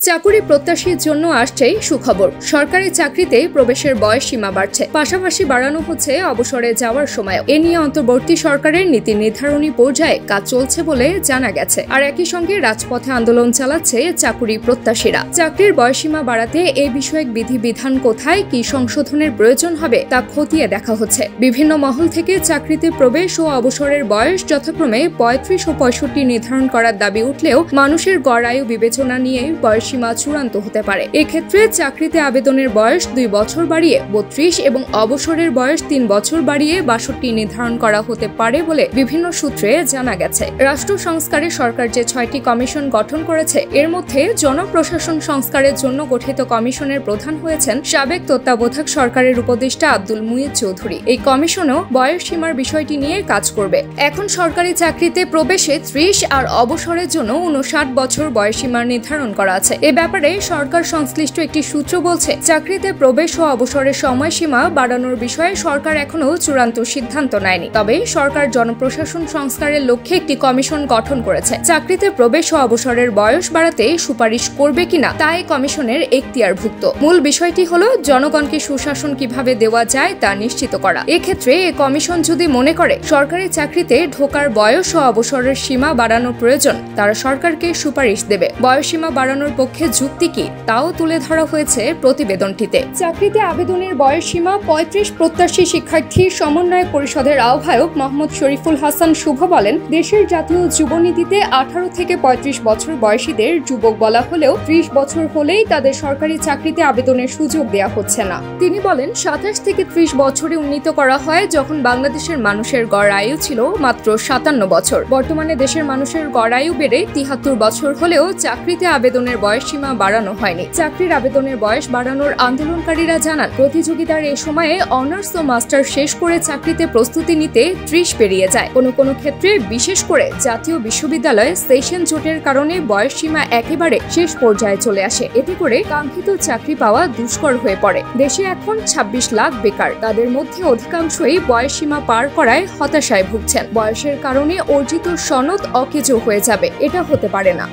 চাকুরি প্রত্যাশীর জন্য আসছে সুখবর। সরকারি চাকরিতে প্রবেশের বয়স সীমা বাড়ছে, পাশাপাশি বাড়ানো হচ্ছে অবসরে যাওয়ার সময়। এ নিয়ে অন্তর্বর্তী সরকারের নীতি নির্ধারণী পর্যায়ে কাজ চলছে বলে জানা গেছে। আর একই সঙ্গে রাজপথে আন্দোলন চালাচ্ছে চাকুরি প্রত্যাশীরা। চাকরির বয়সসীমা বাড়াতে এ বিষয়ক বিধিবিধান কোথায় কি সংশোধনের প্রয়োজন হবে তা খতিয়ে দেখা হচ্ছে। বিভিন্ন মহল থেকে চাকরিতে প্রবেশ ও অবসরের বয়স যথাক্রমে ৩৫ ও ৬৫ নির্ধারণ করার দাবি উঠলেও মানুষের গড় আয়ু বিবেচনা নিয়ে বয়সসীমা চূড়ান্ত হতে পারে। এক্ষেত্রে চাকরিতে আবেদনের বয়স ২ বছর বাড়িয়ে ৩২ এবং অবসরের বয়স ৩ বছর বাড়িয়ে ৬২ নির্ধারণ করা হতে পারে বলে বিভিন্ন সূত্রে জানা গেছে। রাষ্ট্র সংস্কারে সরকার যে ৬টি কমিশন গঠন করেছে, এর মধ্যে জনপ্রশাসন সংস্কারের জন্য গঠিত কমিশনের প্রধান হয়েছেন সাবেক তত্ত্বাবধায়ক সরকারের উপদেষ্টা আব্দুল মুইত চৌধুরী। এই কমিশনও বয়স সীমার বিষয়টি নিয়ে কাজ করবে। এখন সরকারি চাকরিতে প্রবেশে ৩০ আর অবসরের জন্য ৫৯ বছর বয়সসীমা নির্ধারণ করা আছে। এ ব্যাপারে সরকার সংশ্লিষ্ট একটি সূত্র বলছে, চাকরিতে প্রবেশ ও অবসরের সময়সীমা বাড়ানোর বিষয়ে সরকার এখনো চূড়ান্ত সিদ্ধান্ত নেয়নি। তবে সরকার জনপ্রশাসন সংস্কারের লক্ষ্যে একটি কমিশন গঠন করেছে। চাকরিতে প্রবেশ ও অবসরের বয়স বাড়াতে সুপারিশ করবে কিনা তা এই কমিশনের এখতিয়ারভুক্ত। মূল বিষয়টি হলো জনগণকে সুশাসন কিভাবে দেওয়া যায় তা নিশ্চিত করা। এক্ষেত্রে এই কমিশন যদি মনে করে সরকারি চাকরিতে ঢোকার বয়স ও অবসরের সীমা বাড়ানোর প্রয়োজন, তারা সরকারকে সুপারিশ দেবে। বয়সসীমা বাড়ানোর পক্ষে যুক্তি কি তাও তুলে ধরা হয়েছে প্রতিবেদনটিতে। চাকরিতে আবেদনের বয়সসীমা ৩৫ প্রত্যাশী শিক্ষার্থী সমন্বয় পরিষদের আহ্বায়ক মোহাম্মদ শরীফুল হাসান শুভ বলেন, দেশের জাতীয় যুবনীতিতে ১৮ থেকে ৩৫ বছর বয়সীদের যুবক বলা হলেও ৩০ বছর হলেই তাদের সরকারি চাকরিতে আবেদনের সুযোগ দেওয়া হচ্ছে না। তিনি বলেন, ২৭ থেকে ৩০ বছরে উন্নীত করা হয় যখন বাংলাদেশের মানুষের গড় আয়ু ছিল মাত্র ৫৭ বছর। বর্তমানে দেশের মানুষের গড় আয়ু বেড়ে ৭৩ বছর হলেও চাকরিতে আবেদনের বয়সসীমা বাড়ানো হয়নি। চাকরির আবেদনের বয়স বাড়ানোর আন্দোলনকারীরা জানান, প্রতিযোগিতার এ সময়ে অনার্স ও মাস্টার শেষ করে চাকরিতে প্রস্তুতি নিতে ৩০ পেরিয়ে যায়। কোনো ক্ষেত্রে বিশেষ করে জাতীয় বিশ্ববিদ্যালয়ে সেশন জোটের কারণে বয়সসীমা একেবারে শেষ পর্যায়ে চলে আসে। এতে করে কাঙ্ক্ষিত চাকরি পাওয়া দুষ্কর হয়ে পড়ে। দেশে এখন ২৬ লাখ বেকার, তাদের মধ্যে অধিকাংশই বয়সসীমা পার করায় হতাশায় ভুগছেন। বয়সের কারণে অর্জিত সনদ অকেজো হয়ে যাবে, এটা হতে পারে না।